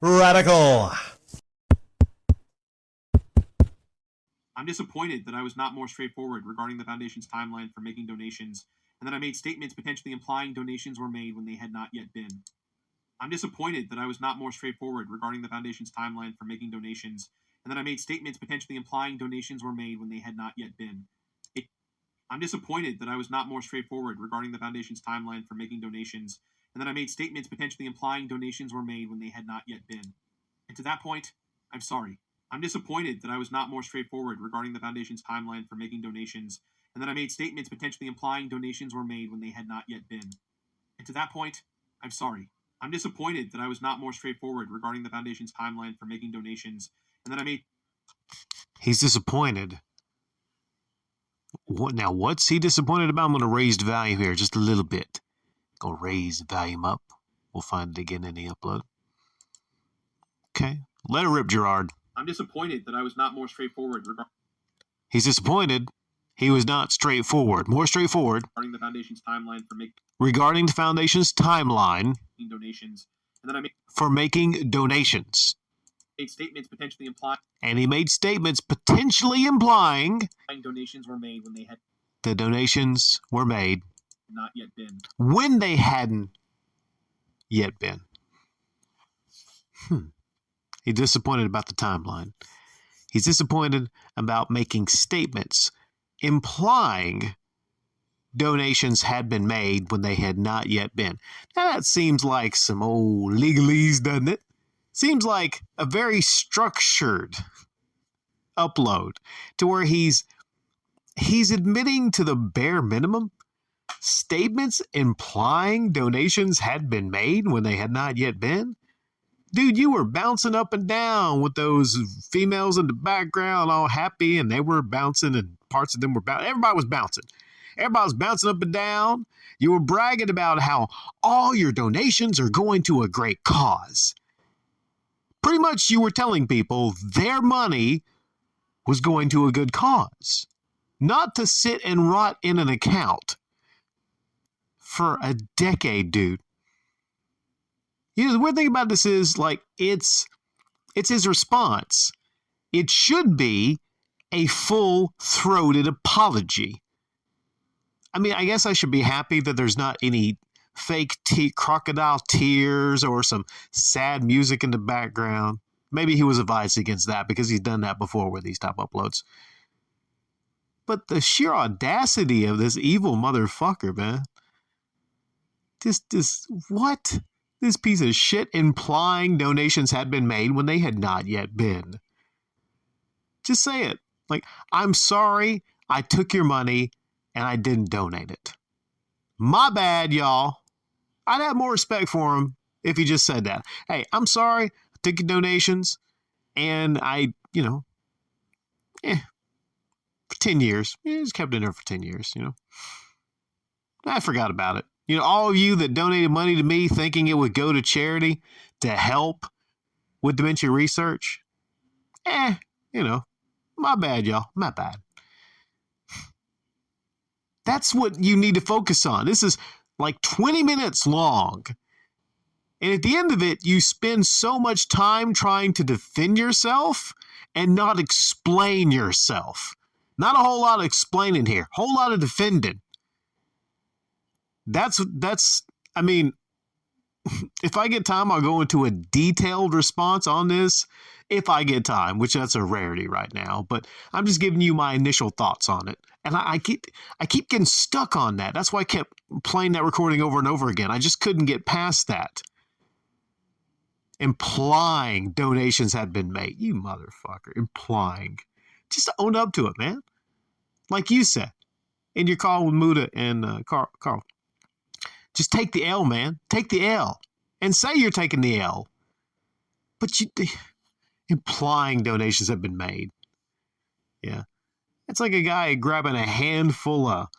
Radical. I'm disappointed that I was not more straightforward regarding the Foundation's timeline for making donations, and that I made statements potentially implying donations were made when they had not yet been. I'm disappointed that I was not more straightforward regarding the Foundation's timeline for making donations, and that I made statements potentially implying donations were made when they had not yet been. I'm disappointed that I was not more straightforward regarding the Foundation's timeline for making donations, and that I made statements potentially implying donations were made when they had not yet been. And to that point, I'm sorry. I'm disappointed that I was not more straightforward regarding the Foundation's timeline for making donations, and that I made statements potentially implying donations were made when they had not yet been. And to that point, I'm sorry. I'm disappointed that I was not more straightforward regarding the Foundation's timeline for making donations, and that I made... He's disappointed. Now, what's he disappointed about? I'm going to raise the volume here just a little bit. Going to raise the volume up. We'll find it again in the upload. Okay. Let it rip, Jirard. I'm disappointed that I was not more straightforward He's disappointed he was not straightforward. More straightforward. regarding the Foundation's timeline for Regarding the Foundation's timeline making donations, and that I for making donations. made statements potentially implying And he made statements potentially implying donations were made when they had the donations were made not yet been. when they hadn't yet been. He's disappointed about the timeline. He's disappointed about making statements implying donations had been made when they had not yet been. Now that seems like some old legalese, doesn't it? Seems like a very structured upload to where he's admitting to the bare minimum statements implying donations had been made when they had not yet been. Dude, you were bouncing up and down with those females in the background all happy, and they were bouncing, and parts of them were bouncing. Everybody was bouncing. Everybody was bouncing up and down. You were bragging about how all your donations are going to a great cause. Pretty much you were telling people their money was going to a good cause, not to sit and rot in an account for a decade, dude. You know, the weird thing about this is, like, it's his response. It should be a full-throated apology. I mean, I guess I should be happy that there's not any fake crocodile tears or some sad music in the background. Maybe he was advised against that because he's done that before with these type uploads. But the sheer audacity of this evil motherfucker, man. What? This piece of shit implying donations had been made when they had not yet been. Just say it. Like, I'm sorry I took your money and I didn't donate it. My bad, y'all. I'd have more respect for him if he just said that. Hey, I'm sorry I took your donations and I, for 10 years. Just kept it in there for 10 years, I forgot about it. All of you that donated money to me thinking it would go to charity to help with dementia research, my bad, y'all. My bad. That's what you need to focus on. This is like 20 minutes long. And at the end of it, you spend so much time trying to defend yourself and not explain yourself. Not a whole lot of explaining here. Whole lot of defending. I mean, if I get time, I'll go into a detailed response on this. If I get time, which that's a rarity right now, but I'm just giving you my initial thoughts on it. And I keep getting stuck on that. That's why I kept playing that recording over and over again. I just couldn't get past that. Implying donations had been made. You motherfucker. Implying. Just own up to it, man. Like you said in your call with Muda and Carl. Just take the L, man. Take the L. And say you're taking the L. But implying donations have been made. Yeah. It's like a guy grabbing a handful of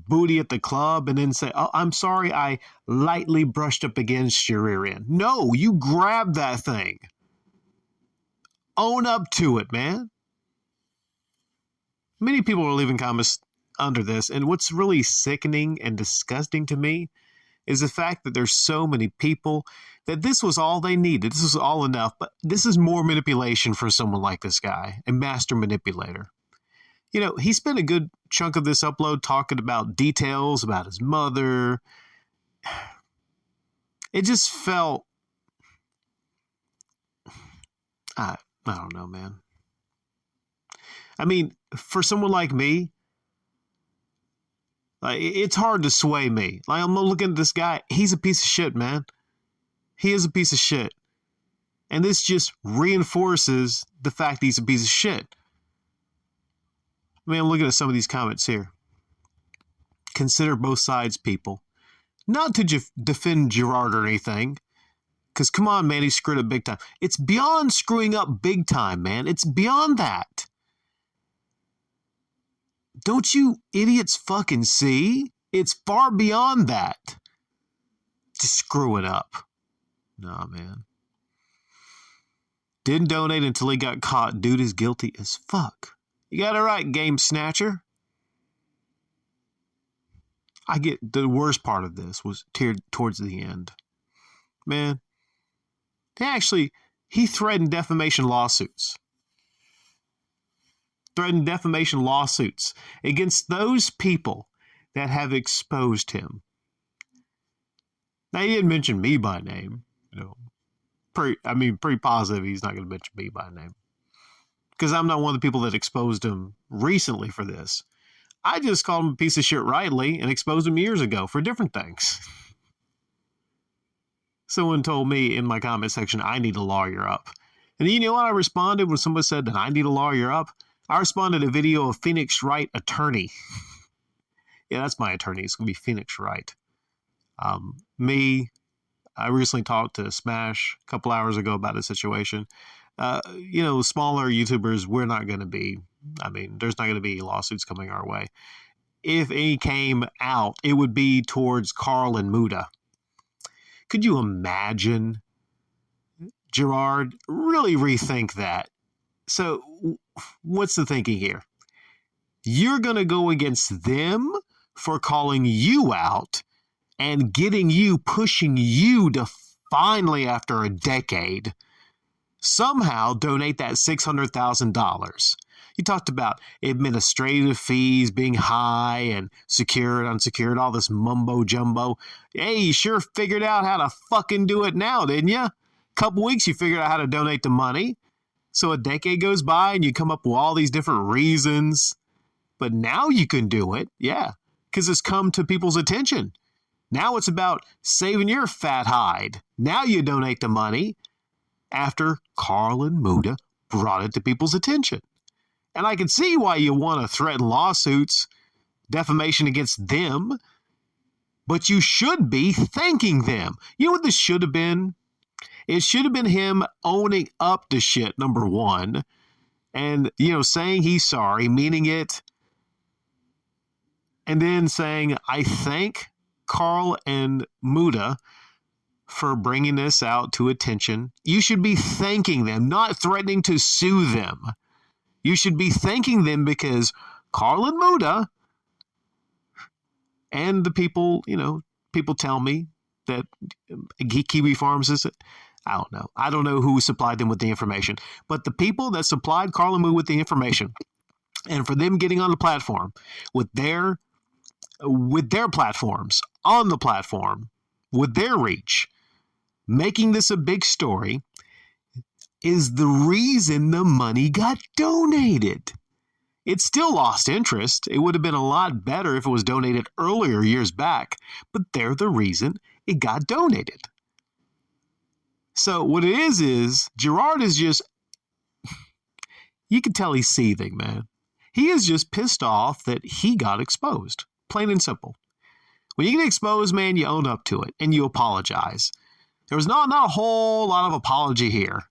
booty at the club and then say, oh, I'm sorry I lightly brushed up against your rear end. No, you grabbed that thing. Own up to it, man. Many people are leaving comments under this, and what's really sickening and disgusting to me is the fact that there's so many people that this was all they needed. This was all enough, but this is more manipulation for someone like this guy, a master manipulator. You know, he spent a good chunk of this upload talking about details about his mother. It just felt, I don't know, man. I mean, for someone like me, like, it's hard to sway me. Like, I'm looking at this guy. He's a piece of shit, man. He is a piece of shit. And this just reinforces the fact that he's a piece of shit. I mean, I'm looking at some of these comments here. Consider both sides, people. Not to defend Jirard or anything. Because, come on, man, he screwed up big time. It's beyond screwing up big time, man. It's beyond that. Don't you idiots fucking see? It's far beyond that. Just screw it up. Nah, man. Didn't donate until he got caught. Dude is guilty as fuck. You got it right, Game Snatcher. I get the worst part of this was towards the end. Man, he threatened defamation lawsuits. Threatened defamation lawsuits against those people that have exposed him. Now, he didn't mention me by name. You know, pretty positive he's not going to mention me by name. Because I'm not one of the people that exposed him recently for this. I just called him a piece of shit rightly and exposed him years ago for different things. Someone told me in my comment section, I need to lawyer up. And you know what I responded when someone said that I need to lawyer up? I responded to a video of Phoenix Wright attorney. Yeah, that's my attorney. It's going to be Phoenix Wright. I recently talked to Smash a couple hours ago about the situation. Smaller YouTubers, we're not going to be, there's not going to be lawsuits coming our way. If any came out, it would be towards Carl and Muda. Could you imagine, Jirard? Really rethink that. So what's the thinking here? You're going to go against them for calling you out and pushing you to finally, after a decade, somehow donate that $600,000. You talked about administrative fees being high and secured, unsecured, all this mumbo jumbo. Hey, you sure figured out how to fucking do it now, didn't you? Couple weeks you figured out how to donate the money. So a decade goes by and you come up with all these different reasons. But now you can do it. Yeah, because it's come to people's attention. Now it's about saving your fat hide. Now you donate the money after Carl and Muda brought it to people's attention. And I can see why you want to threaten lawsuits, defamation against them, but you should be thanking them. You know what this should have been? It should have been him owning up to shit, number one, and, saying he's sorry, meaning it, and then saying, I thank Carl and Muda for bringing this out to attention. You should be thanking them, not threatening to sue them. You should be thanking them because Carl and Muda and the people, people tell me that Kiwi Farms is, I don't know. I don't know who supplied them with the information, but the people that supplied Carl and Muda with the information, and for them getting on the platform with their platforms, on the platform, with their reach, making this a big story, is the reason the money got donated. It still lost interest. It would have been a lot better if it was donated earlier, years back, but they're the reason it got donated. So what it is Jirard is just, you can tell he's seething, man. He is just pissed off that he got exposed, plain and simple. When you get exposed, man, you own up to it and you apologize. There was not a whole lot of apology here.